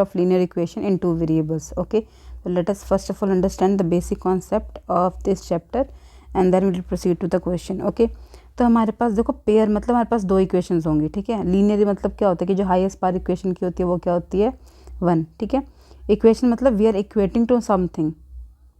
of linear equation in two variables. Okay, so let us first of all understand the basic concept of this chapter and then we will proceed to the question. Okay, तो हमारे पास देखो pair मतलब हमारे पास दो equations होंगी, ठीक है। Linear मतलब क्या होता है कि जो हाईएस्ट पावर इक्वेशन की होती है वो क्या होती है, 1, ठीक है। इक्वेशन मतलब we are equating to something,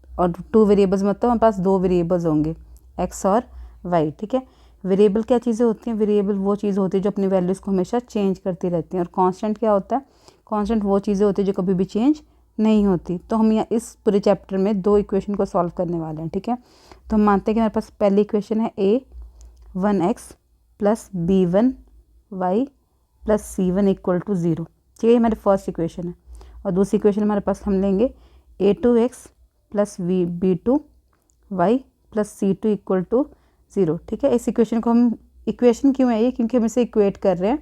और टू वेरिएबल्स मतलब हमारे पास दो वेरिएबल्स होंगे एक्स और वाई, ठीक है। वेरिएबल क्या चीज़ें होती हैं, वेरिएबल वो चीज़ होती है जो अपनी वैल्यूज़ को हमेशा चेंज करती रहती हैं, और कांस्टेंट क्या होता है, कांस्टेंट वो चीज़ें होती है जो कभी भी चेंज नहीं होती। तो हम यहाँ इस पूरे चैप्टर में दो इक्वेशन को सॉल्व करने वाले हैं, ठीक है। तो हम मानते हैं कि हमारे पास पहली इक्वेशन है a1x plus b1y plus c1 equal to 0, ठीक है, ये हमारी फर्स्ट इक्वेशन है। और दूसरी इक्वेशन हमारे पास हम लेंगे a2x plus b2y plus c2 equal to 0, ठीक है। इस इक्वेशन को हम, इक्वेशन क्यों है ये, क्योंकि हम इसे इक्वेट कर रहे हैं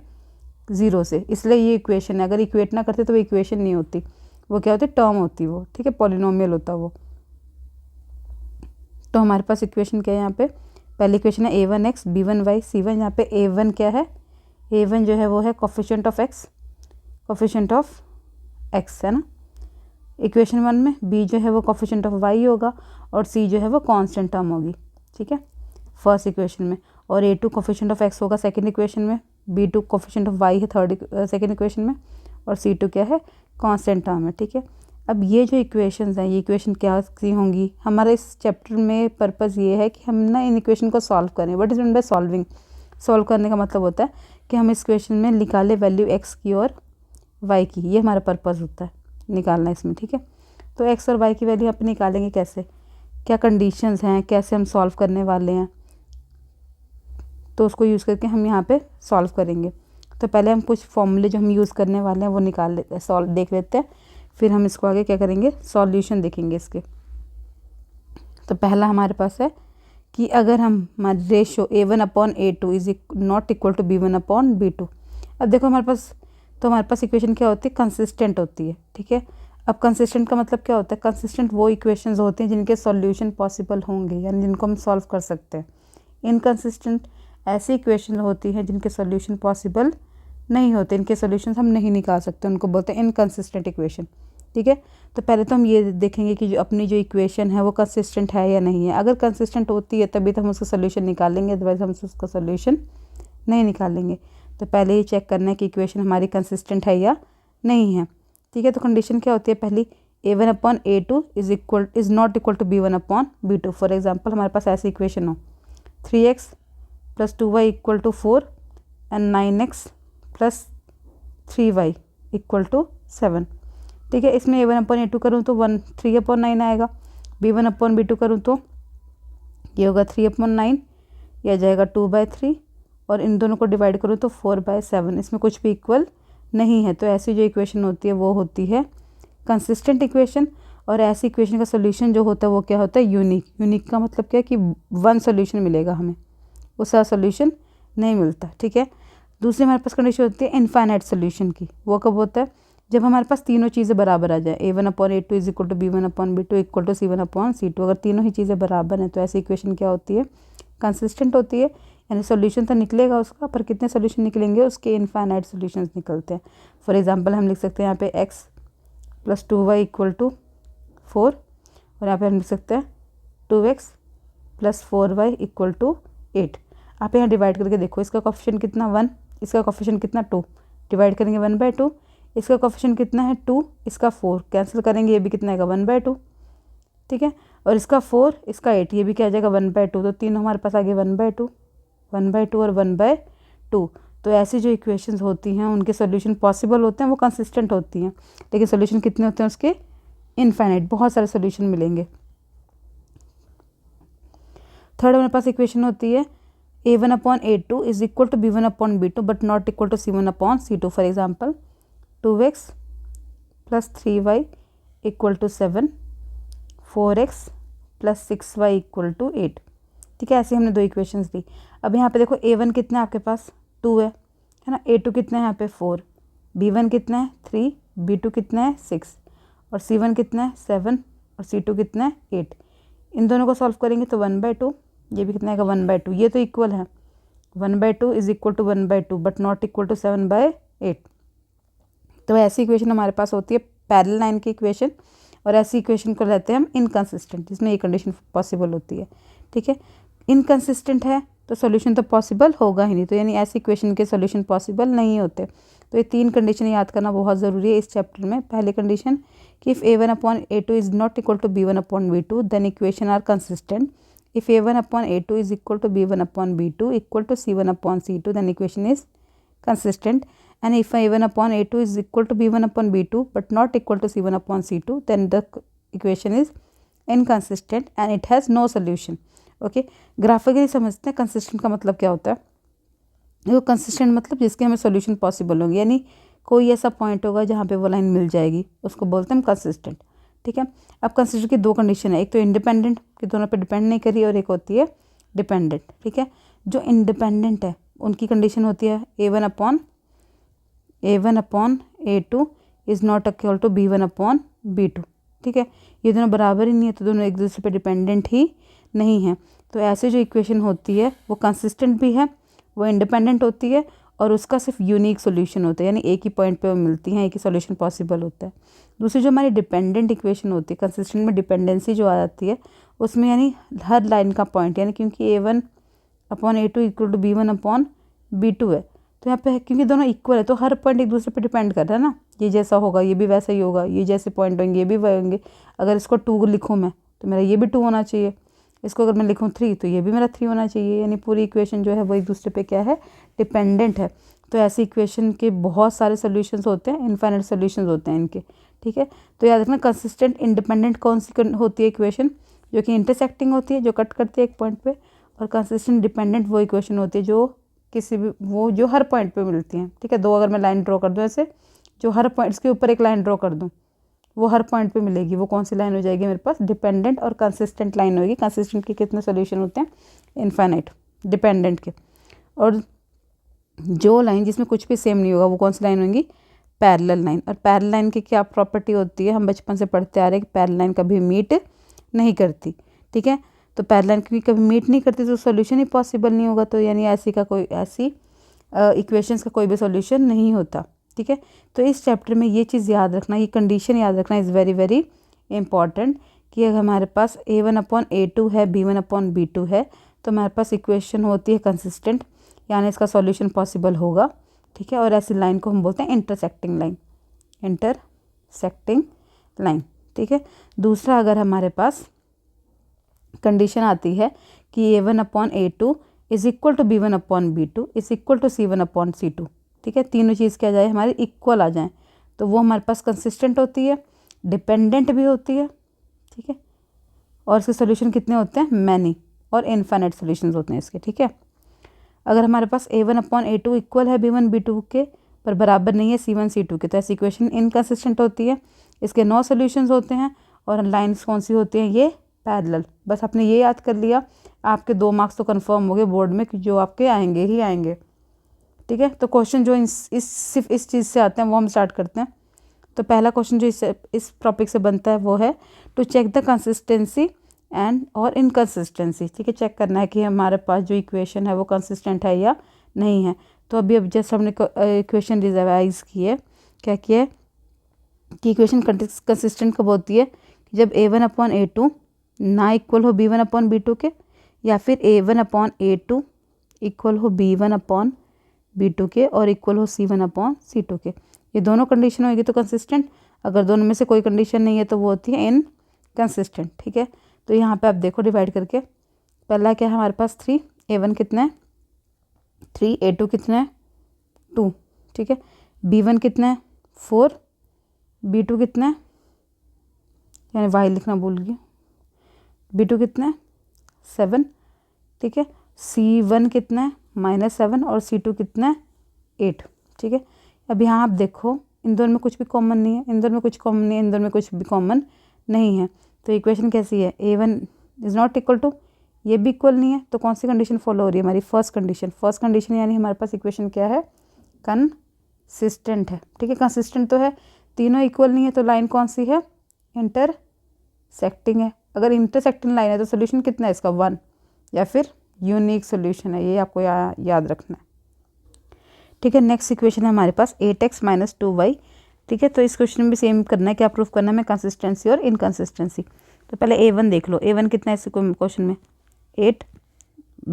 0 से, इसलिए ये इक्वेशन है। अगर इक्वेट ना करते तो वो इक्वेशन नहीं होती, वो क्या होती, टर्म होती वो, ठीक है, पॉलिनोमियल होता वो। तो हमारे पास इक्वेशन क्या है यहाँ पे, पहली इक्वेशन है a1x b1y c1। यहाँ पे a1 क्या है, a1 जो है वो है coefficient of x, coefficient of x है ना इक्वेशन 1 में। b जो है वो कोफिशिएंट ऑफ y होगा और c जो है वो कांस्टेंट टर्म होगी, ठीक है, फर्स्ट इक्वेशन में। और a2 कोफिशिएंट ऑफ x होगा सेकंड इक्वेशन में, b2 कोफिशिएंट ऑफ y है सेकंड इक्वेशन में, और c2 क्या है, कांस्टेंट टर्म है, ठीक है। अब ये जो इक्वेशंस हैं, ये इक्वेशन क्या सी होंगी, हमारे इस चैप्टर में पर्पस ये है कि हम ना इन इक्वेशन को सॉल्व करें। What is mean by solving, solve करने का मतलब होता है कि हम इस इक्वेशन में निकालें वैल्यू x की और y की, ये हमारा पर्पस होता है निकालना इसमें, ठीक है। तो x और y की वैल्यू आप निकालेंगे कैसे, क्या कंडीशंस हैं, कैसे हम सॉल्व करने वाले हैं, तो उसको यूज़ करके हम यहाँ पे सॉल्व करेंगे। तो पहले हम कुछ फॉर्मूले जो हम यूज़ करने वाले हैं वो निकाल लेते हैं, सॉल्व देख लेते हैं, फिर हम इसको आगे क्या करेंगे, सॉल्यूशन देखेंगे इसके। तो पहला हमारे पास है कि अगर हम हमारे ratio a1/a2 is not equal to b1/b2। अब देखो हमारे पास, तो हमारे पास इक्वेशन क्या होती है, कंसिस्टेंट होती है, ठीक है। अब कंसिस्टेंट का मतलब क्या होता है, कंसिस्टेंट वो इक्वेशंस होते हैं जिनके सॉल्यूशन पॉसिबल होंगे, यानी जिनको हम सॉल्व कर सकते हैं। इनकंसिस्टेंट ऐसी इक्वेशन होती हैं जिनके सॉल्यूशन पॉसिबल नहीं होते, इनके सॉल्यूशंस हम नहीं निकाल सकते, उनको बोलते हैं इनकंसिस्टेंट इक्वेशन, ठीक है। तो पहले तो हम ये देखेंगे कि जो अपनी जो इक्वेशन है वो कंसिस्टेंट है या नहीं है। अगर कंसिस्टेंट होती है तभी तो हम उसका सोल्यूशन निकालेंगे, अदरवाइज हम उसका सोल्यूशन नहीं निकालेंगे। तो पहले ही चेक करना है कि इक्वेशन हमारी कंसिस्टेंट है या नहीं है, ठीक है। तो कंडीशन क्या होती है, पहली a1/a2 is not equal to b1/b2। For example हमारे पास ऐसी इक्वेशन हो 3x plus 2y equal to 4 and 9x plus 3y equal to 7, ठीक है। इसमें a1/a2 करूँ तो 3/9 आएगा, b1/b2 करूँ तो ये होगा 3/9, यह जाएगा 2/3, और इन दोनों को डिवाइड करूँ तो 4/7। इसमें कुछ भी इक्वल नहीं है, तो ऐसी जो इक्वेशन होती है वो होती है कंसिस्टेंट इक्वेशन। और ऐसी इक्वेशन का सोल्यूशन जो होता है वो क्या होता है, यूनिक। यूनिक का मतलब क्या है कि वन सोल्यूशन मिलेगा हमें, उसका सोल्यूशन नहीं मिलता, ठीक है। दूसरी हमारे पास कंडीशन होती है इनफाइनाइट सोल्यूशन की, वो कब होता है, जब हमारे पास तीनों चीज़ें बराबर आ जाए, a1/a2 is equal to b1/b2 equal to c1/c2। अगर तीनों ही चीज़ें बराबर हैं तो ऐसी इक्वेशन क्या होती है, कंसिस्टेंट होती है, यानी सोल्यूशन तो निकलेगा उसका, पर कितने सोल्यूशन निकलेंगे, उसके इनफाइनाइट सोल्यूशंस निकलते हैं। फॉर एग्जांपल हम लिख सकते हैं यहाँ पे x plus 2y equal to 4, और यहाँ पे हम लिख सकते हैं 2x plus 4y equal to 8। आप यहाँ डिवाइड करके देखो, इसका कोफिशिएंट कितना 1, इसका कोफिशिएंट कितना 2, डिवाइड करेंगे 1/2, इसका कोफिशिएंट कितना है 2, इसका 4, कैंसिल करेंगे ये भी कितना आएगा 1/2, ठीक है। और इसका 4, इसका 8, ये भी क्या आ जाएगा 1/2, तो तीनों हमारे पास आ गए 1/2, 1/2 और 1/2। तो ऐसी जो इक्वेशंस होती हैं उनके सोल्यूशन पॉसिबल होते हैं, वो कंसिस्टेंट होती हैं, लेकिन सोल्यूशन कितने होते हैं उसके, इनफाइनाइट, बहुत सारे सोल्यूशन मिलेंगे। थर्ड हमारे पास इक्वेशन होती है a1/a2 is equal to b1/b2 but not equal to c1/c2। For example 2x plus 3y equal to 7, 4x plus 6y equal to 8, ठीक है। ऐसे हमने दो इक्वेशंस दी। अब यहाँ पे देखो a1 कितना है आपके पास 2 है ना, a2 कितना है यहाँ पे 4, b1 कितना है 3, b2 कितना है 6, और c1 कितना है 7, और c2 कितना है 8। इन दोनों को सॉल्व करेंगे तो 1/2, ये भी कितना आएगा 1/2, ये तो इक्वल है, 1/2 is equal to 1/2 but not equal to 7/8। तो ऐसी इक्वेशन हमारे पास होती है पैरेलल लाइन की इक्वेशन, और ऐसी इक्वेशन को लेते हैं हम इनकंसिस्टेंट, जिसमें ये कंडीशन पॉसिबल होती है। ठीक है, इनकंसिस्टेंट है तो सॉल्यूशन तो पॉसिबल होगा ही नहीं, तो यानी ऐसी इक्वेशन के सॉल्यूशन पॉसिबल नहीं होते। तो ये 3 कंडीशन याद करना बहुत ज़रूरी है इस चैप्टर में। पहली कंडीशन कि if a1/a2 is not equal to b1/b2 then equation are consistent. If a1/a2 is equal to b1/b2 equal to c1/c2 then equation is consistent, and if a1/a2 is equal to b1/b2 but not equal to c1/c2 then the equation is inconsistent and it has no solution. Okay, graphically समझते हैं consistent का मतलब क्या होता है। वो consistent मतलब जिसके हमें सॉल्यूशन पॉसिबल होंगे, यानी कोई ऐसा पॉइंट होगा जहाँ पे वो लाइन मिल जाएगी, उसको बोलते हैं हम कंसिस्टेंट। ठीक है, अब कंसिस्टेंट की 2 कंडीशन है, एक तो इंडिपेंडेंट कि दोनों पे डिपेंड नहीं करी, और एक होती है डिपेंडेंट। ठीक है, जो इंडिपेंडेंट है उनकी कंडीशन होती है a1/a2 is not equal to b1/b2। ठीक है, ये दोनों बराबर ही नहीं है, तो दोनों एक दूसरे पे डिपेंडेंट ही नहीं है। तो ऐसे जो इक्वेशन होती है वो कंसिस्टेंट भी है, वो इंडिपेंडेंट होती है, और उसका सिर्फ यूनिक सोल्यूशन होता है, यानी एक ही पॉइंट पे वो मिलती हैं, एक ही सोल्यूशन पॉसिबल होता है। दूसरी जो हमारी डिपेंडेंट इक्वेशन होती है, कंसिस्टेंट में डिपेंडेंसी जो आ जाती है उसमें, यानी हर लाइन का पॉइंट, यानी क्योंकि a1/a2 इक्वल टू b1/b2 है, तो यहाँ पे क्योंकि दोनों इक्वल है तो हर पॉइंट एक दूसरे पे डिपेंड कर रहा है ना, ये जैसा होगा ये भी वैसा ही होगा, ये जैसे पॉइंट होंगे ये भी वही होंगे। अगर इसको 2 लिखूँ मैं तो मेरा ये भी 2 होना चाहिए, इसको अगर मैं लिखूँ 3 तो ये भी मेरा 3 होना चाहिए, यानी पूरी इक्वेशन जो है वो एक दूसरे पे क्या है, डिपेंडेंट है। तो ऐसी इक्वेशन के बहुत सारे सोल्यूशंस होते हैं, इनफाइनाइट सोल्यूशंस होते हैं इनके। ठीक है, तो याद रखना कंसिस्टेंट इंडिपेंडेंट कौन सी होती है इक्वेशन, जो कि इंटरसेक्टिंग होती है, जो कट करती है एक पॉइंट पे, और कंसिस्टेंट डिपेंडेंट वो इक्वेशन होती है जो किसी भी वो जो हर पॉइंट पे मिलती हैं। ठीक है, 2 अगर मैं लाइन ड्रॉ कर दूँ ऐसे, जो हर पॉइंट्स के ऊपर एक लाइन ड्रॉ कर दूँ, वो हर पॉइंट पे मिलेगी, वो कौन सी लाइन हो जाएगी मेरे पास, डिपेंडेंट और कंसिस्टेंट लाइन होगी। कंसिस्टेंट के कितने सोल्यूशन होते हैं, इनफाइनाइट। डिपेंडेंट के, और जो लाइन जिसमें कुछ भी सेम नहीं होगा वो कौन सी लाइन होंगी, पैरेलल लाइन। और पैरेलल लाइन की क्या प्रॉपर्टी होती है, हम बचपन से पढ़ते आ रहे हैं कि पैरेलल लाइन कभी मीट नहीं करती। ठीक है, तो पैरेलल लाइन क्योंकि कभी मीट नहीं करती तो सॉल्यूशन ही पॉसिबल नहीं होगा, तो यानी ऐसी इक्वेशंस का कोई भी सॉल्यूशन नहीं होता। ठीक है, तो इस चैप्टर में ये चीज़ याद रखना, ये कंडीशन याद रखना इज़ वेरी वेरी इंपॉर्टेंट, कि अगर हमारे पास a1/a2 है, b1/b2 है, तो हमारे पास इक्वेशन होती है कंसिस्टेंट, यानी इसका सॉल्यूशन पॉसिबल होगा। ठीक है, और ऐसी लाइन को हम बोलते हैं इंटरसेक्टिंग लाइन, इंटरसेक्टिंग लाइन। ठीक है, दूसरा अगर हमारे पास कंडीशन आती है कि a1/a2 is equal to b1/b2 is equal to c1/c2। ठीक है, तीनों चीज़ क्या जाए हमारी इक्वल आ जाए, तो वो हमारे पास कंसिस्टेंट होती है, डिपेंडेंट भी होती है। ठीक है, और इसके सोल्यूशन कितने होते हैं, मैनी, और इनफाइनाइट सोल्यूशंस होते हैं इसके। ठीक है, अगर हमारे पास a1/a2 इक्वल है b1/b2 के पर बराबर नहीं है c1/c2 के, तो ऐसी इक्वेशन इनकंसिस्टेंट होती है, इसके 9 सोल्यूशंस होते हैं, और लाइन्स कौन सी होती हैं, ये पैरेलल। बस आपने ये याद कर लिया, आपके 2 मार्क्स तो कंफर्म हो गए बोर्ड में कि जो आपके आएंगे ही आएंगे। ठीक है, तो क्वेश्चन जो सिर्फ इस चीज़ से आते हैं वो हम स्टार्ट करते हैं। तो पहला क्वेश्चन जो इस टॉपिक से बनता है वो है to check the consistency and और इनकंसिस्टेंसी। ठीक है, चेक करना है कि हमारे पास जो इक्वेशन है वो कंसिस्टेंट है या नहीं है। तो अब जस्ट हमने इक्वेशन रिवाइज की है, क्या किया है कि इक्वेशन कंसिस्टेंट कब होती है, जब a1/a2 ना इक्वल हो b1/b2 के, या फिर a1/a2 इक्वल हो b1/b2 के और इक्वल हो c1/c2 के। ये दोनों कंडीशन होगी तो कंसिस्टेंट, अगर दोनों में से कोई कंडीशन नहीं है तो वो होती है इनकंसिस्टेंट। ठीक है, तो यहाँ पे आप देखो डिवाइड करके, पहला क्या है हमारे पास 3, a1 कितना है 3, a2 कितना है 2। ठीक है, b1 कितना है 4, b2 कितना है, यानी y लिखना भूल गई, b2 कितना है 7। ठीक है, c1 कितना है -7 और c2 कितना है 8। ठीक है, अब यहाँ आप देखो इन दोनों में कुछ भी कॉमन नहीं है, इन दोनों में कुछ कॉमन नहीं है, इन दोनों में कुछ भी कॉमन नहीं है, तो इक्वेशन कैसी है, a1 is not equal to, ये भी इक्वल नहीं है, तो कौन सी कंडीशन फॉलो हो रही है हमारी, फर्स्ट कंडीशन, यानी हमारे पास इक्वेशन क्या है, कंसिस्टेंट है। ठीक है, कंसिस्टेंट तो है, तीनों इक्वल नहीं है, तो लाइन कौन सी है, इंटरसेक्टिंग है। अगर इंटरसेक्टिंग लाइन है तो सोल्यूशन कितना है इसका 1, या फिर यूनिक सोल्यूशन है, ये आपको याद रखना है। ठीक है, नेक्स्ट इक्वेशन है हमारे पास 8x - 2y ठीक है। तो इस क्वेश्चन में भी सेम करना है, क्या प्रूफ करना है हमें, कंसिस्टेंसी और इनकंसिस्टेंसी। तो पहले A1 देख लो, A1 कितना है इस क्वेश्चन में 8,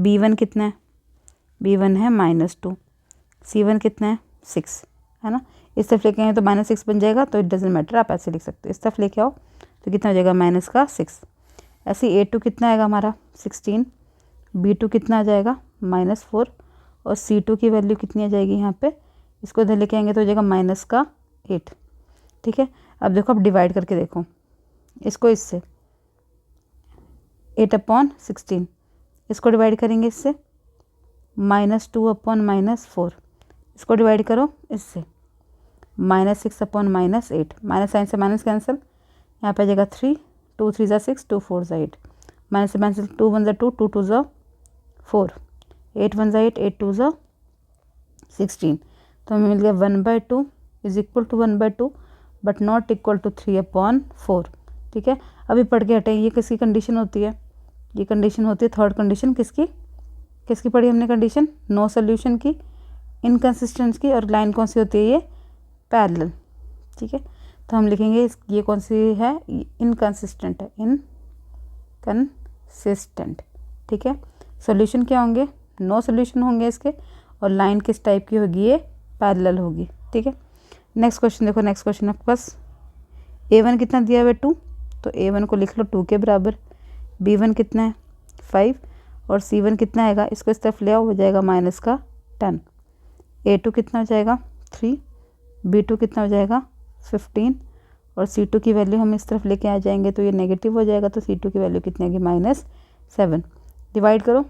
B1 कितना है, B1 है -2, C1 कितना है 6, है ना। इस तरफ लेके आए तो -6 बन जाएगा, तो इट डजेंट मैटर, आप ऐसे लिख सकते हो। इस तरफ लेके आओ तो कितना हो जाएगा -6। ऐसे A2 कितना आएगा हमारा 16, B2 कितना आ जाएगा -4 और C2 की वैल्यू कितनी आ जाएगी यहाँ पे, इसको इधर लेके आएंगे तो हो जाएगा -8। ठीक है। अब देखो, अब डिवाइड करके देखो इसको इससे, 8/16 इसको डिवाइड करेंगे इससे, -2/-4 इसको डिवाइड करो इससे, -6/-8, माइनस साइन से माइनस कैंसिल, यहाँ पे आ जाएगा 3, 2 3 ज़ा 6, 2 4 ज़ा 8, माइनस से माइनस 2 1 ज़ा 2, 2 2 ज़ा 4, 8 1 ज़ा 8, 8 2 ज़ा 16। तो हमें मिल गया 1/2 is equal to 1/2 but not equal to 3/4। ठीक है। अभी पढ़ के हटें, ये किसकी कंडीशन होती है, ये कंडीशन होती है थर्ड कंडीशन, किसकी पढ़ी हमने कंडीशन, नो सोल्यूशन की, इनकंसिस्टेंट की, और लाइन कौन सी होती है ये, पैरेलल। ठीक है। तो हम लिखेंगे ये कौन सी है, इनकंसिस्टेंट है, इनकंसिस्टेंट। ठीक है। सॉल्यूशन क्या होंगे, नो सोल्यूशन होंगे इसके, और लाइन किस टाइप की होगी, ये पैरेलल होगी। ठीक है। नेक्स्ट क्वेश्चन देखो, नेक्स्ट क्वेश्चन आपके पास A1 कितना दिया हुआ है 2, तो A1 को लिख लो 2 के बराबर, B1 कितना है 5 और C1 कितना आएगा, इसको इस तरफ ले आओ, हो जाएगा -10। A2 कितना हो जाएगा 3, B2 कितना हो जाएगा 15 और C2 की वैल्यू हम इस तरफ लेके आ जाएंगे तो ये नेगेटिव हो जाएगा, तो C2 की वैल्यू कितनी आएगी -7। डिवाइड करो,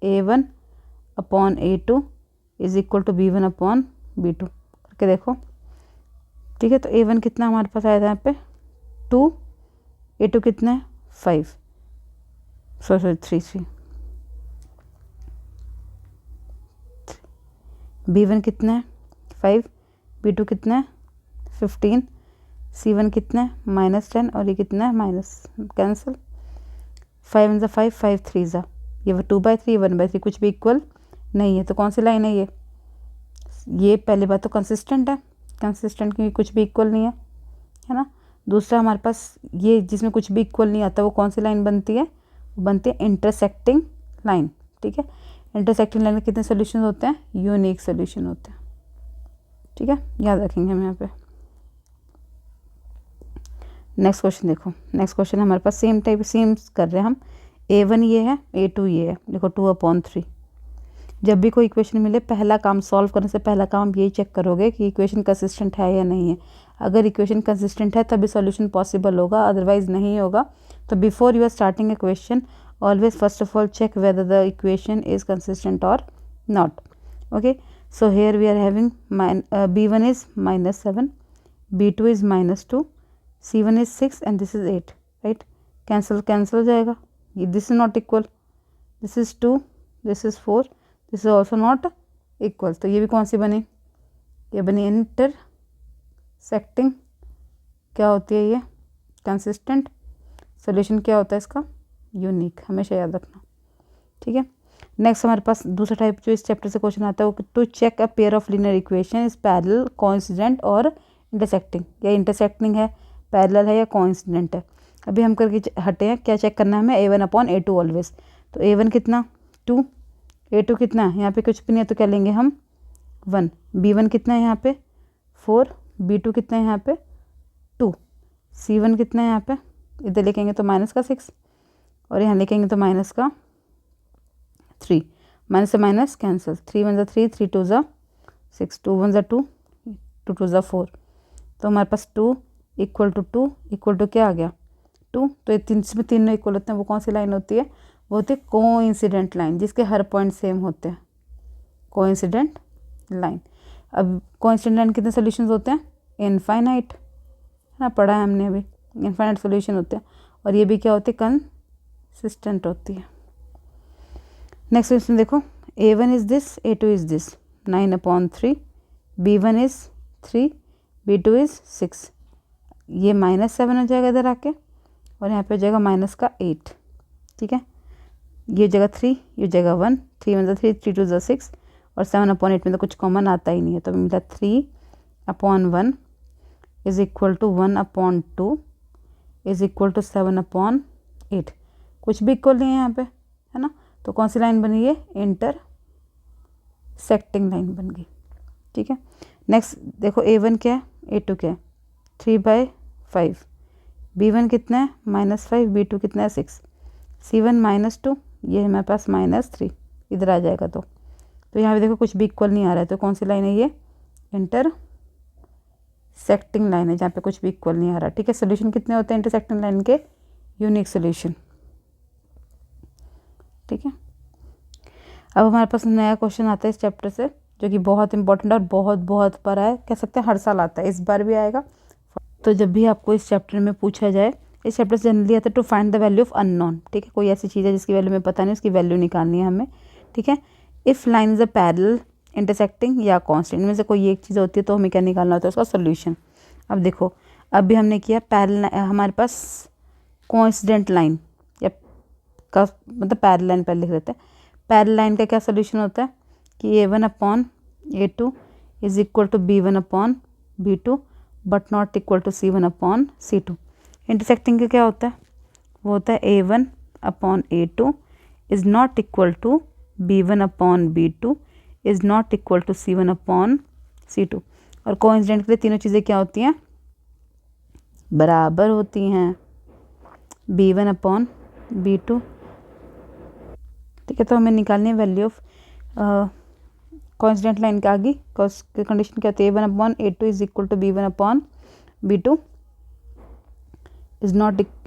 A1/A2 is equal to B1/B2 करके देखो। ठीक है। तो A1 कितना हमारे पास आया था यहाँ पे 2, A2 कितना है 5, सॉरी 3, B1 कितना है 5, B2 कितना है 15, C1 कितना है -10 और ये कितना है माइनस कैंसिल, 5 1 ज़ा 5, 5 3 ज़ा, ये 2/3 1/3 कुछ भी इक्वल नहीं है, तो कौन सी लाइन है ये पहली बात तो कंसिस्टेंट है, कंसिस्टेंट की कुछ भी इक्वल नहीं है ना। दूसरा हमारे पास ये जिसमें कुछ भी इक्वल नहीं आता वो कौन सी लाइन बनती है, वो बनती है इंटरसेक्टिंग लाइन। ठीक है। इंटरसेक्टिंग लाइन में कितने सोल्यूशन होते हैं, यूनिक सोल्यूशन होते हैं। ठीक है, याद रखेंगे हम यहाँ पे। नेक्स्ट क्वेश्चन देखो, नेक्स्ट क्वेश्चन हमारे पास सेम टाइप सेम कर रहे हैं हम, A1 ये है, A2 ये है, देखो 2/3। जब भी कोई इक्वेशन मिले पहला काम सॉल्व करने से पहला काम यही चेक करोगे कि इक्वेशन कंसिस्टेंट है या नहीं है। अगर इक्वेशन कंसिस्टेंट है तभी सॉल्यूशन पॉसिबल होगा, अदरवाइज नहीं होगा। तो before you are starting a question always first of all check whether the equation is consistent or not. Okay, so here we are having B1 is -7, B2 is -2, C1 is 6 and this is 8, right? cancel हो जाएगा, this is not equal, this is 2, this is 4, this is also not equal। तो ये भी कौन सी बनी, ये बनी intersecting, क्या होती है ये, कंसिस्टेंट। सोल्यूशन क्या होता है इसका, यूनिक, हमेशा याद रखना। ठीक है। नेक्स्ट हमारे पास दूसरा टाइप जो इस चैप्टर से क्वेश्चन आता है वो to check a pair of linear equation is parallel, coincident और इंटरसेक्टिंग। या इंटरसेक्टिंग है, पैरेलल है या कोइंसिडेंट है। अभी हम करके हटे हैं, क्या चेक करना है हमें, A1/A2 ऑलवेज। तो A1 कितना 2, A2 कितना है, यहाँ पे कुछ भी नहीं है तो क्या लेंगे हम 1, B1 कितना है यहाँ पे 4, B2 कितना है यहाँ पे 2, C1 कितना है यहाँ पे, इधर लिखेंगे तो -6 और यहाँ लिखेंगे तो -3, माइनस से माइनस कैंसिल, 3 1 ज़ा 3, 3 2 ज़ा 6, 2 1 ज़ा 2, 2 2 ज़ा 4। तो हमारे पास 2 इक्वल टू क्या आ गया 2। तो ये इसमें तीनों इक्वल होते हैं, वो कौन सी लाइन होती है, वो होती है कोइंसिडेंट लाइन, जिसके हर पॉइंट सेम होते हैं, कोइंसिडेंट लाइन। अब कोइंसिडेंट लाइन कितने सोल्यूशंस होते हैं, इनफाइनाइट, है ना, पढ़ा है हमने अभी, इनफाइनाइट सोल्यूशन होते हैं। और ये भी क्या होती है, कंसिस्टेंट होती है। नेक्स्ट क्वेश्चन देखो, A1 is this, A2 is this, 9/3, B1 is 3, B2 is 6। ये -7 हो जाएगा इधर आके और यहाँ पे हो जाएगा -8। ठीक है, ये जगह 3, ये जगह 1, 3 1 ज़ा 3, 3 2 ज़ा 6 और 7/8 में तो कुछ कॉमन आता ही नहीं है, तो मिला 3/1 is equal to 1/2 is equal to 7/8। कुछ भी इक्वल नहीं है यहाँ पे, है ना। तो कौन सी लाइन बनी, ये इंटरसेक्टिंग लाइन बन गई। ठीक है, नेक्स्ट देखो A1 क्या है, A2 क्या है, 3/5। B1 कितना है -5, B2 कितना है 6, C1 -2, ये हमारे पास -3 इधर आ जाएगा। तो यहाँ पे देखो कुछ भी इक्वल नहीं आ रहा है, तो कौन सी लाइन है ये, इंटरसेक्टिंग लाइन है, जहाँ पे कुछ भी इक्वल नहीं आ रहा। ठीक है, सोल्यूशन कितने होते हैं इंटरसेक्टिंग लाइन के, यूनिक सोल्यूशन। ठीक है, अब हमारे पास नया क्वेश्चन आता है इस चैप्टर से, जो कि बहुत इंपॉर्टेंट और बहुत बार है, कह सकते हैं हर साल आता है, इस बार भी आएगा। तो जब भी आपको इस चैप्टर में पूछा जाए, इस चैप्टर से जनरली आता है to find the value of unknown. ठीक है, कोई ऐसी चीज़ है जिसकी वैल्यू में पता नहीं, उसकी वैल्यू निकालनी है हमें। ठीक है, if line is a parallel, intersecting या कांस्टेंट, इनमें से कोई एक चीज़ होती है तो हमें क्या निकालना होता है, उसका सोल्यूशन। अब देखो, अब भी हमने किया पैरेलल, हमारे पास कोइंसिडेंट लाइन या का मतलब पैरेलल लाइन पहले लिख लेते हैं। पैरेलल लाइन का क्या सोल्यूशन होता है कि A1/A2 is equal to B1/B2 but not equal to C1/C2। Intersecting का क्या होता है, वो होता है A1/A2 is not equal to B1/B2 is not equal to C1/C2। और कोइंसिडेंट के लिए तीनों चीज़ें क्या होती हैं, बराबर होती हैं, B1/B2। ठीक है, तो हमें निकालनी है वैल्यू ऑफ कोइंसिडेंट लाइन के आगे कंडीशन क्या होती है, A1/A2 is equal to B1/B2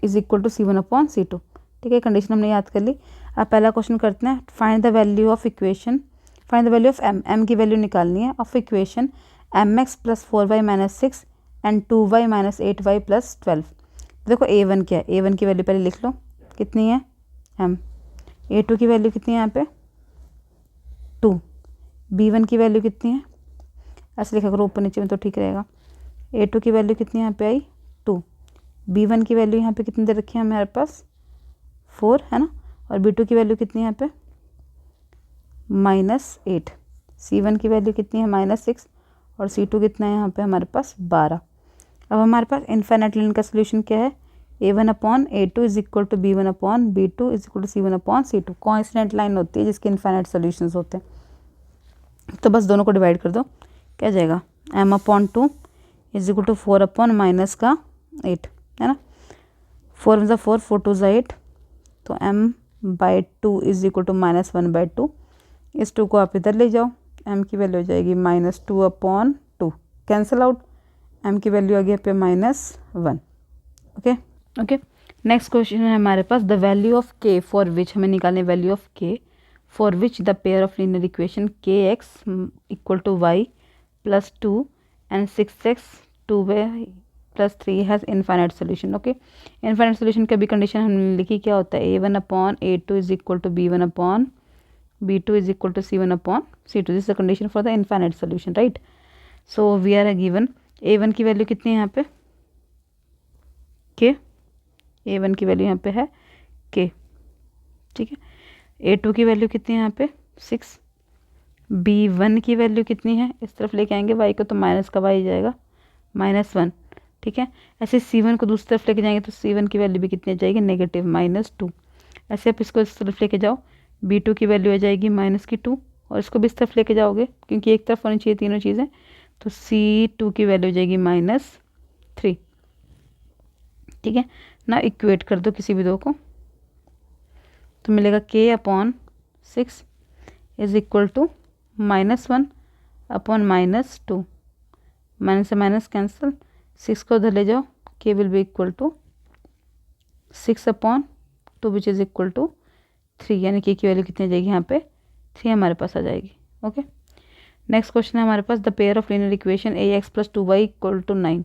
is equal to C1/C2। ठीक है, कंडीशन हमने याद कर ली। अब पहला क्वेश्चन करते हैं, find the value of equation, find the value of m की वैल्यू निकालनी है of equation mx + 4y - 6 and 2y - 8y + 12। देखो A1 क्या है, A1 की वैल्यू पहले लिख लो, कितनी है m। A2 की वैल्यू कितनी है यहाँ पे 2। B1 की वैल्यू कितनी है, ऐसे लिखा करो ऊपर नीचे में तो ठीक रहेगा। A2 की वैल्यू कितनी यहाँ पे आई 2। B1 की वैल्यू यहाँ पे कितनी दे रखी है हमारे पास 4, है ना। और B2 की वैल्यू कितनी है यहाँ पे -8। C1 की वैल्यू कितनी है -6 और C2 कितना है यहाँ पे हमारे पास 12। अब हमारे पास इनफाइनाइट लाइन का सोल्यूशन क्या है, A1/A2 is equal to B1/B2 is equal to C1/C2। Coincident line होती है जिसके इनफाइनाइट सोल्यूशंस होते हैं। तो बस दोनों को डिवाइड कर दो, क्या जाएगा m/2 इज इक्वल टू 4/-8, है ना। 4 × 4, 4 × 2 = 8, तो m/2 इज इक्वल टू -1/2। इस 2 को आप इधर ले जाओ, m की वैल्यू हो जाएगी -2/2, कैंसिल आउट, m की वैल्यू आ गई पे -1। ओके, नेक्स्ट क्वेश्चन है हमारे पास, the value of k for which, हमें निकालने value of k for which the pair of linear equation kx = y + 2 and 6x 2y + 3 has infinite solution. Okay, infinite solution की भी कंडीशन हमने लिखी, क्या होता है A1/A2 is equal to B1/B2 is equal to C1/C2। This is the condition for the infinite solution, right. So we are given A1 की value कितनी है यहाँ पे k, A1 की वैल्यू यहाँ पे है k। ठीक है, A2 की वैल्यू कितनी है यहाँ पे 6। B1 की वैल्यू कितनी है, इस तरफ लेके आएंगे y को तो माइनस का y जाएगा -1। ठीक है, ऐसे C1 को दूसरी तरफ लेके जाएंगे तो C1 की वैल्यू भी कितनी आ जाएगी -2। ऐसे आप इसको इस तरफ लेके जाओ, B2 की वैल्यू आ जाएगी -2 और इसको भी इस तरफ लेके जाओगे क्योंकि एक तरफ होनी चाहिए तीनों चीज़ें, तो C2 की वैल्यू हो जाएगी -3। ठीक है ना, इक्वेट कर दो किसी भी दो को तो मिलेगा k/6 is equal to -1/-2, minus से माइनस कैंसिल, 6 को उधर ले जाओ, k will be equal to 6/2 which is equal to 3, यानी k की वैल्यू कितनी आ जाएगी यहाँ पे 3 हमारे पास आ जाएगी। ओके, नेक्स्ट क्वेश्चन है हमारे पास, the pair of linear equation ax + 2y = 9।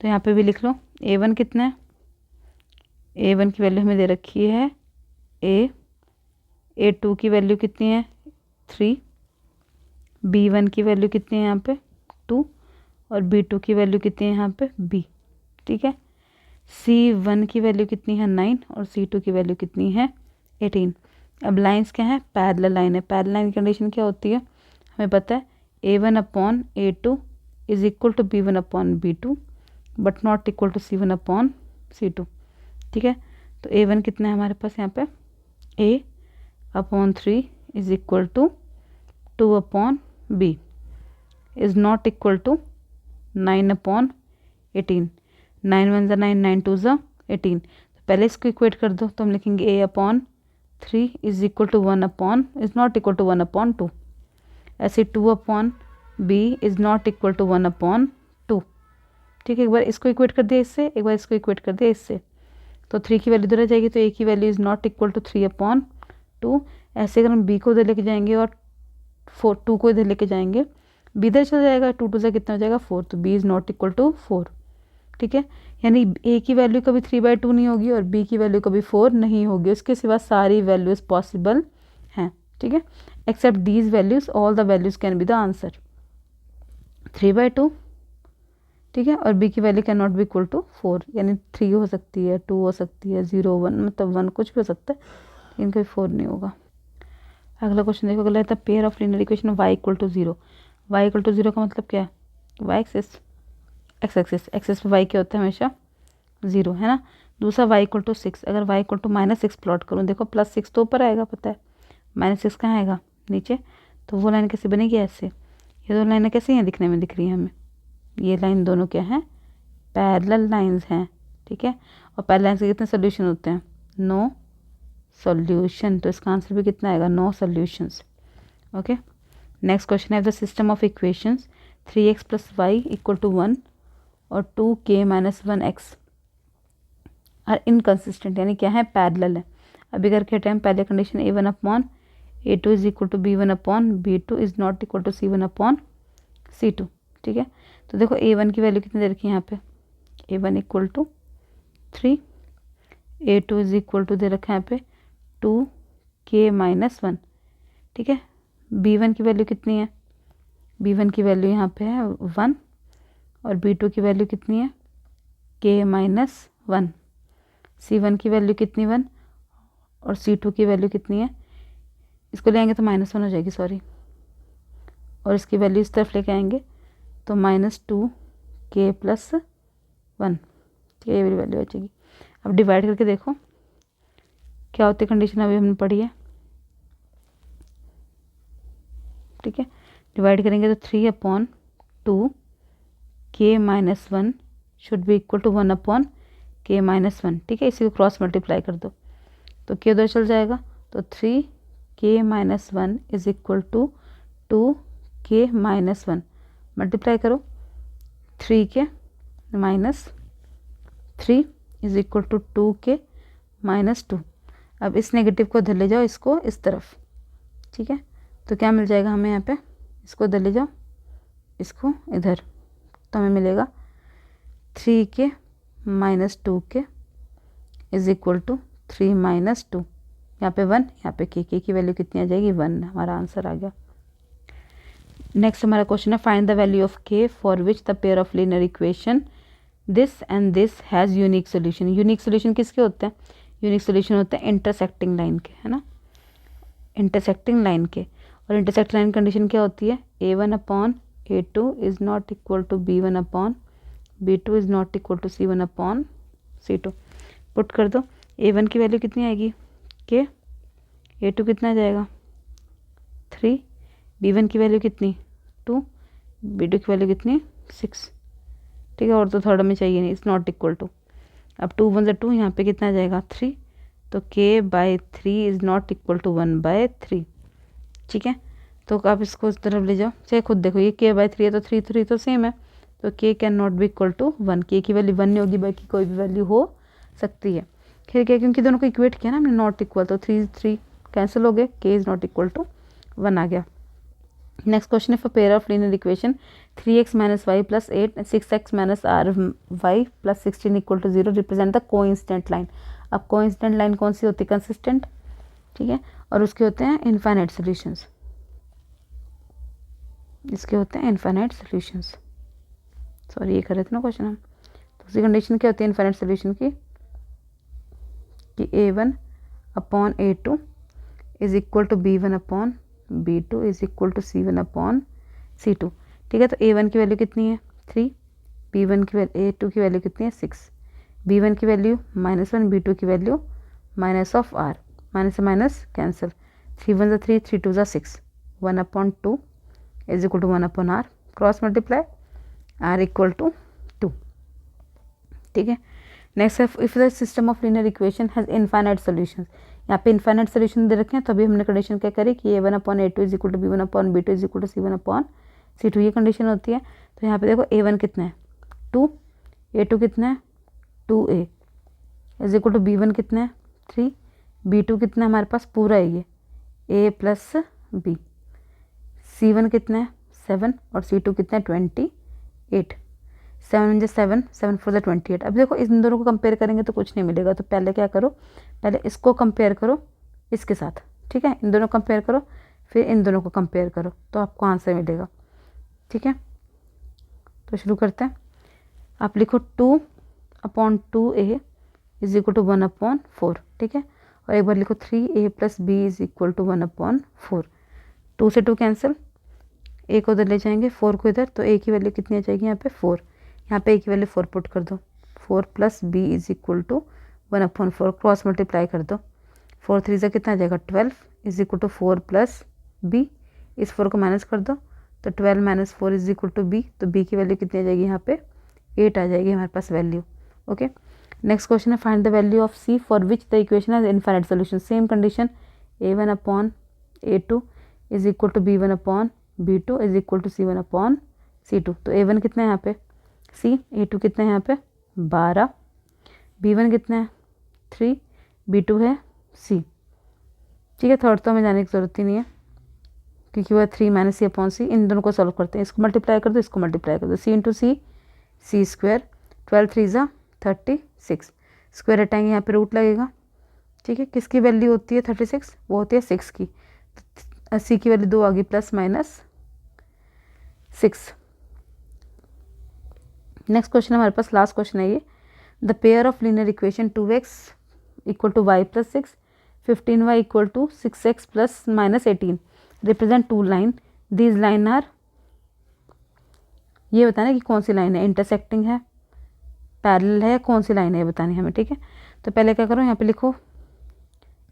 तो यहाँ पे भी लिख लो A1 कितना है, A1 की वैल्यू हमें दे रखी है A2 की वैल्यू कितनी है 3, B1 की वैल्यू कितनी है यहाँ पे 2 और B2 की वैल्यू कितनी है यहाँ पे B। ठीक है, C1 की वैल्यू कितनी है 9 और C2 की वैल्यू कितनी है 18। अब लाइंस क्या है, पैरेलल लाइन है। पैरेलल लाइन की कंडीशन क्या होती है, हमें पता है A1/A2 is equal to B1/B2 but not equal to C1 upon C2। ठीक है, तो A1 कितना है हमारे पास यहाँ पे, A upon 3 is equal to 2 upon B is not equal to 9 upon 18। 9 1 9, 9 2 18। तो पहले इसको इक्वेट कर दो, तो हम लिखेंगे A upon 3 is equal to 1 upon is not equal to 1 upon 2। ऐसे 2 upon B is not equal to 1 upon 2। ठीक है, एक बार इसको इक्वेट कर दिया इससे, एक बार इसको इक्वेट कर दिया इससे, तो 3 की वैल्यू इधर आ जाएगी, तो A की value is not equal to 3 upon 2। ऐसे अगर हम B को इधर लेके जाएंगे और 2 को इधर लेके जाएंगे, B इधर चल जाएगा, 2 2 से कितना हो जाएगा 4, तो B is not equal to 4। ठीक है, यानी A की वैल्यू कभी 3/2 नहीं होगी और B की वैल्यू कभी 4 नहीं होगी, उसके सिवा सारी वैल्यूज़ पॉसिबल हैं। ठीक है, except these values all the values can be the answer. 3/2, ठीक है, और B की value can not be equal to 4, यानी 3 हो सकती है, 2 हो सकती है, 0 1, मतलब 1 कुछ भी हो सकता है, लेकिन कोई 4 नहीं होगा। अगला क्वेश्चन देखो, अगला है the pair of linear equation y equal to 0। y equal to 0 का मतलब क्या है, y एक्सिस, एक्सिस पे y क्या होता है हमेशा 0, है ना। दूसरा y इक्वल टू 6, अगर y इक्वल टू -6 प्लॉट करूँ, देखो +6 तो ऊपर आएगा पता है, -6 कहाँ आएगा नीचे, तो वो लाइन कैसे बनेगी ऐसे, ये दो लाइनें कैसे हैं दिखने में, दिख रही हैं हमें, ये लाइन दोनों क्या हैं, पैरेलल लाइंस हैं। ठीक है, और पैरेलल लाइंस के कितने सोल्यूशन होते हैं, नो सॉल्यूशन, तो इसका आंसर भी कितना आएगा, no solutions. Okay, next question है the system of equations 3x + y equal to 1 और 2k - 1x आर इनकन्सिस्टेंट, यानी क्या है, पैरेलल है। अभी करके टाइम पहले condition A1 upon A2 is equal to B1 upon B2 is not equal to C1 upon C2। ठीक है, तो देखो A1 की वैल्यू कितनी दे रखी है यहाँ पे, A1 equal to 3, A2 is equal to दे रखा है यहाँ पे 2k - 1। ठीक है, B1 की वैल्यू कितनी है, B1 की वैल्यू यहाँ पे है 1 और B2 की वैल्यू कितनी है, k - 1। C1 की वैल्यू कितनी 1 और C2 की वैल्यू कितनी है, इसको ले आएंगे तो -1 हो जाएगी, सॉरी, और इसकी वैल्यू इस तरफ लेके आएंगे तो -2k + 1, ये वाली वैल्यू आ जाएगी। अब डिवाइड करके देखो क्या होती है कंडीशन, अभी हमने पढ़ी है। ठीक है, डिवाइड करेंगे तो 3 upon 2k - 1 should be equal to 1 upon k - 1। ठीक है, इसी को क्रॉस मल्टीप्लाई कर दो तो k उधर चल जाएगा, तो 3k - 1 is equal to 2k - 1। Multiply करो, 3k - 3 is equal to 2k - 2। अब इस नेगेटिव को इधर ले जाओ, इसको इस तरफ। ठीक है, तो क्या मिल जाएगा हमें यहाँ पे, इसको इधर ले जाओ, इसको इधर, तो हमें मिलेगा 3k - 2k is equal to 3 - 2, यहाँ पे 1, यहाँ पे k की वैल्यू कितनी आ जाएगी, 1, हमारा आंसर आ गया। नेक्स्ट हमारा क्वेश्चन है find the value of k for which the pair of linear equation this and this has unique solution. Unique solution किसके होते हैं, यूनिक सोल्यूशन होते हैं इंटरसेक्टिंग लाइन के, है ना, इंटरसेक्टिंग लाइन के। और इंटरसेक्टिंग लाइन कंडीशन क्या होती है, A1 upon A2 is not equal to B1 upon B2 is not equal to C1 upon C2। Put कर दो, A1 की वैल्यू कितनी आएगी k, A2 कितना आ जाएगा 3, B1 की वैल्यू कितनी 2, B2 की वैल्यू कितनी 6। ठीक है, और तो थर्ड में चाहिए नहीं, इज़ नॉट इक्वल टू, अब 2 1 2, यहाँ पे कितना आ जाएगा 3, तो k/3 is not equal to 1/3। ठीक है, तो आप इसको इस तरफ ले जाओ, चाहे खुद देखो, ये k/3 है तो 3 तो सेम है, तो k can not be equal to 1, k की वैल्यू 1 नहीं होगी, बाकी कोई भी वैल्यू हो सकती है। फिर क्या, क्योंकि दोनों को इक्वेट किया ना हमने, नॉट इक्वल, तो 3 कैंसिल हो गए, k is not equal to 1 आ गया। नेक्स्ट क्वेश्चन है for pair of linear equation 3x - y + 8 6x - ry + 16 equal to 0 represent the coincident line. अब कोइंसिडेंट लाइन कौन सी होती है, कंसिस्टेंट। ठीक है, और उसके होते हैं इनफाइनाइट सॉल्यूशंस, इसके होते हैं इनफाइनाइट सॉल्यूशंस, सॉरी ये कर रहे थे ना क्वेश्चन हम। तो उसी कंडीशन क्या होती है इनफाइनाइट सॉल्यूशन की, कि A1 upon A2 is equal to B1 upon B2 is equal to C1 upon C2। ठीक है, तो A1 की वैल्यू कितनी है 3, B1 की वैल्यू A2 की वैल्यू कितनी है 6, B1 की वैल्यू -1, B2 की value minus of R, minus से माइनस कैंसिल, 3 1 ज़ा 3, 3 2 ज़ा 6, 1/2 is equal to 1/R, cross multiply R equal to 2। ठीक है, नेक्स्ट है if the system of linear equation has infinite solutions, यहाँ पे इनफाइनाइट सॉल्यूशन दे रखे हैं, तो अभी हमने कंडीशन क्या करी कि A1/A2 is equal to B1/B2 is equal to C1/C2, ये कंडीशन होती है। तो यहाँ पे देखो A1 कितना है 2, A2 कितना है 2A is equal to B1 कितना है 3, B2 कितना है हमारे पास पूरा है ये A प्लस B, C1 कितना है 7 और C2 कितना है 28, 7 × 7, 7 4 28। अब देखो इन दोनों को कंपेयर करेंगे तो कुछ नहीं मिलेगा, तो पहले क्या करो, पहले इसको कंपेयर करो इसके साथ, ठीक है, इन दोनों कंपेयर करो, फिर इन दोनों को कंपेयर करो, तो आपको आंसर मिलेगा। ठीक है, तो शुरू करते हैं। आप लिखो 2/2A इज इक्वल टू 1/4, ठीक है, और एक बार लिखो 3A + B is equal to 1/4, 2 से 2 कैंसिल, A को उधर ले जाएंगे, 4 को इधर, तो A की वैल्यू कितनी आ जाएगी यहाँ पे 4, यहाँ पे A की वैल्यू 4 पुट कर दो, 4 + B is equal to 1/4, cross multiply कर दो, 4 3 से कितना आ जाएगा 12 इज इक्वल टू 4 + B, इस 4 को माइनस कर दो, तो 12 - 4 इज इक्वल टू B, तो B की वैल्यू कितनी आ जाएगी यहाँ पे 8 आ जाएगी हमारे पास वैल्यू। ओके, नेक्स्ट क्वेश्चन है find the value of C for which the equation has infinite solution, same condition A1/A2 is equal to B1/B2 is equal to C1/C2, तो A1 कितना है यहाँ पे C, A2 कितना है यहाँ पे 12, B1 कितना है 3, B2 है C। ठीक है, थर्ड तो हमें जाने की ज़रूरत ही नहीं है क्योंकि वह 3 - C/C, इन दोनों को सॉल्व करते हैं, इसको मल्टीप्लाई कर दो, इसको मल्टीप्लाई कर दो, C × C, C², 12 3 ज़ा 36, स्क्वायर हटाएंगे यहाँ पे रूट लगेगा। ठीक है, किसकी वैल्यू होती है 36, वो होती है 6 की, तो C की वैल्यू 2 आ गई +-6। नेक्स्ट क्वेश्चन हमारे पास लास्ट क्वेश्चन है ये, the pair of linear equation 2x = y + 6, 15y = 6x ± 18 represent 2 line, these line are, ये बताना कि कौन सी लाइन है, इंटरसेक्टिंग है, पैरेलल है, कौन सी लाइन है ये बतानी है हमें। ठीक है, तो पहले क्या करो, यहाँ पे लिखो,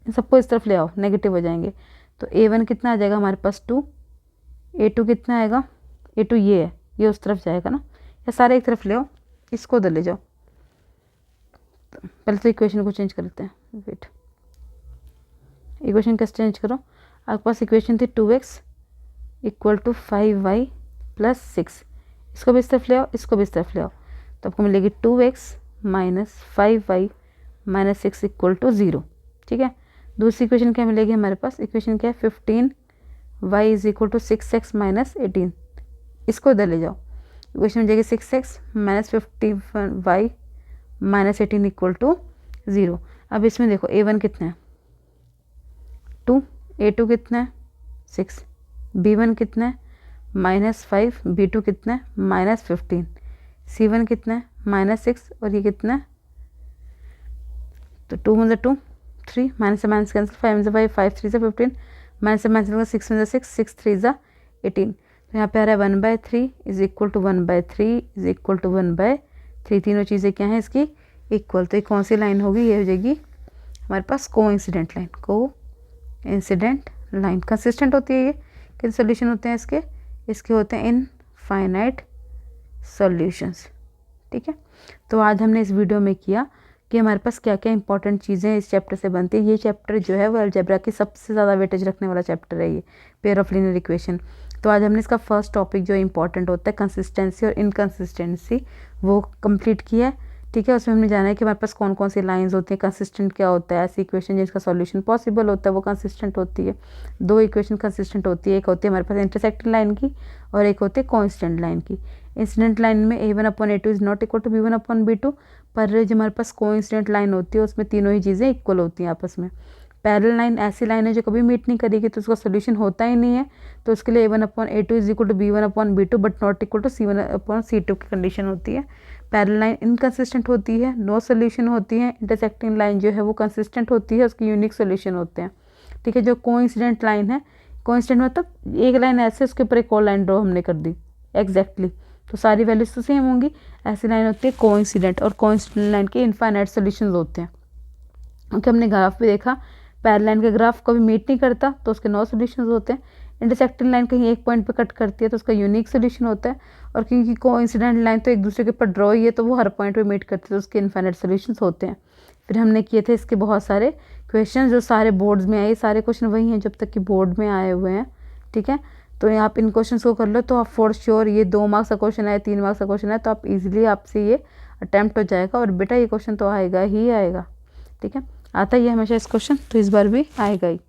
इन सबको इस तरफ ले आओ, नेगेटिव हो जाएंगे, तो A1 कितना आ जाएगा हमारे पास 2, A2 कितना आएगा, A2 ये है, ये उस तरफ जाएगा ना, या सारे एक तरफ ले आओ, इसको उधर ले जाओ, तो पहले तो इक्वेशन को चेंज कर लेते हैं, वेट, इक्वेशन कैसे चेंज करो, आपके पास इक्वेशन थी 2x = 5y + 6, इसको भी इस तरफ ले आओ, इसको भी इस तरफ ले आओ, तो आपको मिलेगी 2x - 5y - 6 = 0। ठीक है, दूसरी इक्वेशन क्या मिलेगी हमारे पास, इक्वेशन क्या है 15y = 6x - 18, इसको इधर ले जाओ, इक्वेशन मिल जाएगी 6x - 15y - 18 = 0। अब इसमें देखो A1 कितना है 2, A2 कितना है 6, B1 कितना है -5, B2 कितना है -15, C1 कितना है -6 और ये कितना है, तो 2 × 2 3, माइनस से माइनस कैंसिल, 5 × 5, 5 3 = 15, माइनस से माइनस 6 × 6, 6 3 = 18, तो यहाँ पे आ रहा है 1/3 is equal to 1/3 is equal to 1/3, तीनों चीज़ें क्या हैं इसकी इक्वल, तो ये कौन सी लाइन होगी, ये हो जाएगी हमारे पास coincident line, coincident line, consistent होती है ये, किन सोल्यूशन होते हैं इसके होते हैं इनफाइनाइट सॉल्यूशंस। ठीक है, तो आज हमने इस वीडियो में किया कि हमारे पास क्या क्या इंपॉर्टेंट चीज़ें इस चैप्टर से बनती है। ये चैप्टर जो है वो अलजेब्रा की सबसे ज़्यादा वेटेज रखने वाला चैप्टर है ये, पेयर ऑफ लीनियर इक्वेशन। तो आज हमने इसका फर्स्ट टॉपिक जो इंपॉर्टेंट होता है कंसिस्टेंसी और इनकंसिस्टेंसी वो कंप्लीट किया है। ठीक है, उसमें हमने जाना है कि हमारे पास कौन कौन सी लाइंस होती हैं, कंसिस्टेंट क्या होता है, ऐसी इक्वेशन जिसका सॉल्यूशन पॉसिबल होता है वो कंसिस्टेंट होती है। 2 इक्वेशन कंसिस्टेंट होती है, एक होती है हमारे पास इंटरसेक्टिंग लाइन की और एक होती है कॉन्स्टेंट लाइन की। इंसिडेंट लाइन में A1/A2 is not equal to B1/B2, पर जो हमारे पास कोइंसिडेंट लाइन होती है उसमें तीनों ही चीज़ें इक्वल होती हैं आपस में। पैरेलल लाइन ऐसी लाइन है जो कभी मीट नहीं करेगी तो उसका सोल्यूशन होता ही नहीं है, तो उसके लिए A1/A2 is equal to B1/B2 but not equal to C1/C2 की कंडीशन होती है। पैरेलल लाइन इनकंसिस्टेंट होती है, नो सोल्यूशन होती है। इंटरसेक्टिंग लाइन जो है वो कंसिस्टेंट होती है, उसके यूनिक सोल्यूशन होते हैं। ठीक है, जो कोइंसिडेंट लाइन है, कोइंसिडेंट मतलब एक लाइन ऐसे उसके ऊपर एक और लाइन ड्रॉ हमने कर दी एग्जैक्टली, तो सारी वैल्यूज तो सेम होंगी। ऐसी लाइन होती है कोइंसिडेंट, और कोइंसिडेंट लाइन के इनफाइनाइट सॉल्यूशंस होते हैं। क्योंकि हमने ग्राफ भी देखा पैरेलल लाइन का ग्राफ कभी मीट नहीं करता तो उसके 9 सॉल्यूशंस होते हैं। इंटरसेक्टिंग लाइन कहीं एक पॉइंट पे कट करती है तो उसका यूनिक सोल्यूशन होता है। और क्योंकि कोइंसिडेंट लाइन तो एक दूसरे के ऊपर ड्रॉ ही है तो वो हर पॉइंट पे मीट करती है तो उसके इनफाइनाइट सॉल्यूशंस होते हैं। फिर हमने किए थे इसके बहुत सारे क्वेश्चन जो सारे बोर्ड्स में आए, सारे क्वेश्चन वही हैं जब तक कि बोर्ड में आए हुए हैं, ठीक है। तो यहाँ आप इन क्वेश्चन को कर लो तो आप फॉर श्योर ये 2 मार्क्स का क्वेश्चन है, 3 मार्क्स का क्वेश्चन है, तो आप इजीली आपसे ये अटैम्प्ट हो जाएगा। और बेटा ये क्वेश्चन तो आएगा ही आएगा, ठीक है, आता ही है हमेशा इस क्वेश्चन, तो इस बार भी आएगा ही।